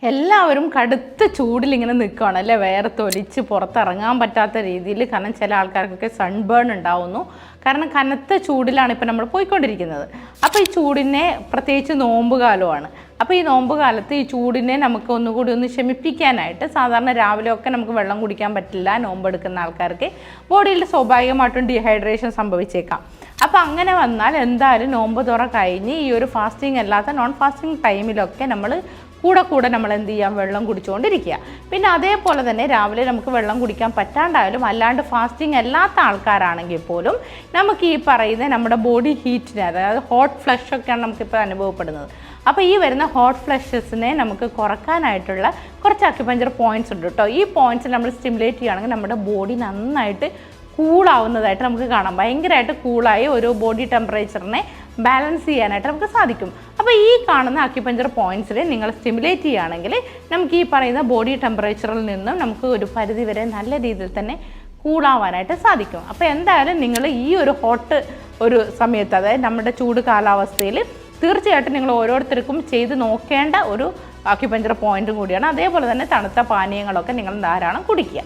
എല്ലാവരും കടുത്ത ചൂടിൽ ഇങ്ങനെ നിൽക്കുകയാണ് അല്ലേ, വേർത്തൊലിച്ച് പുറത്തിറങ്ങാൻ പറ്റാത്ത രീതിയിൽ. കാരണം ചില ആൾക്കാർക്കൊക്കെ സൺബേൺ ഉണ്ടാവുന്നു. കാരണം കനത്ത ചൂടിലാണ് ഇപ്പോൾ നമ്മൾ പോയിക്കൊണ്ടിരിക്കുന്നത്. അപ്പോൾ ഈ ചൂടിനെ, പ്രത്യേകിച്ച് നോമ്പ് കാലമാണ്, അപ്പോൾ ഈ നോമ്പ് കാലത്ത് ഈ ചൂടിനെ നമുക്ക് ഒന്നുകൂടി ഒന്ന് ശമിപ്പിക്കാനായിട്ട്, സാധാരണ രാവിലെ ഒക്കെ നമുക്ക് വെള്ളം കുടിക്കാൻ പറ്റില്ല നോമ്പെടുക്കുന്ന ആൾക്കാർക്ക്, ബോഡിയിൽ സ്വാഭാവികമായിട്ടും ഡീഹൈഡ്രേഷൻ സംഭവിച്ചേക്കാം. അപ്പോൾ അങ്ങനെ വന്നാൽ എന്തായാലും നോമ്പ് തുറ കഴിഞ്ഞ് ഈ ഒരു ഫാസ്റ്റിംഗ് അല്ലാത്ത നോൺ ഫാസ്റ്റിംഗ് ടൈമിലൊക്കെ നമ്മൾ കൂടെ നമ്മൾ എന്ത് ചെയ്യാം, വെള്ളം കുടിച്ചുകൊണ്ടിരിക്കുക. പിന്നെ അതേപോലെ തന്നെ രാവിലെ നമുക്ക് വെള്ളം കുടിക്കാൻ പറ്റാണ്ടായാലും, അല്ലാണ്ട് ഫാസ്റ്റിംഗ് അല്ലാത്ത ആൾക്കാരാണെങ്കിൽ പോലും നമുക്ക് ഈ പറയുന്ന നമ്മുടെ ബോഡി ഹീറ്റിനെ, അതായത് ഹോട്ട് ഫ്ലഷ് ഒക്കെയാണ് നമുക്കിപ്പോൾ അനുഭവപ്പെടുന്നത്. അപ്പോൾ ഈ വരുന്ന ഹോട്ട് ഫ്ലഷസിനെ നമുക്ക് കുറക്കാനായിട്ടുള്ള കുറച്ച് അക്യുപഞ്ചർ പോയിൻറ്റ്സ് ഉണ്ട് കേട്ടോ. ഈ പോയിൻറ്റ്സ് നമ്മൾ സ്റ്റിമുലേറ്റ് ചെയ്യുകയാണെങ്കിൽ നമ്മുടെ ബോഡി നന്നായിട്ട് കൂളാവുന്നതായിട്ട് നമുക്ക് കാണാം. ഭയങ്കരമായിട്ട് കൂളായി ഒരു ബോഡി ടെമ്പറേച്ചറിനെ ബാലൻസ് ചെയ്യാനായിട്ട് നമുക്ക് സാധിക്കും. അപ്പോൾ ഈ കാണുന്ന അക്യുപഞ്ചർ പോയിൻറ്റ്സിൽ നിങ്ങൾ സ്റ്റിമുലേറ്റ് ചെയ്യുകയാണെങ്കിൽ നമുക്ക് ഈ പറയുന്ന ബോഡി ടെമ്പറേച്ചറിൽ നിന്നും നമുക്ക് ഒരു പരിധി വരെ നല്ല രീതിയിൽ തന്നെ കൂളാവാനായിട്ട് സാധിക്കും. അപ്പോൾ എന്തായാലും നിങ്ങൾ ഈ ഒരു ഹോട്ട് ഒരു സമയത്ത്, അതായത് നമ്മുടെ ചൂട് കാലാവസ്ഥയിൽ തീർച്ചയായിട്ടും നിങ്ങൾ ഓരോരുത്തർക്കും ചെയ്ത് നോക്കേണ്ട ഒരു അക്യുപഞ്ചർ പോയിൻറ്റും കൂടിയാണ്. അതേപോലെ തന്നെ തണുത്ത പാനീയങ്ങളൊക്കെ നിങ്ങൾ ധാരാളം കുടിക്കുക.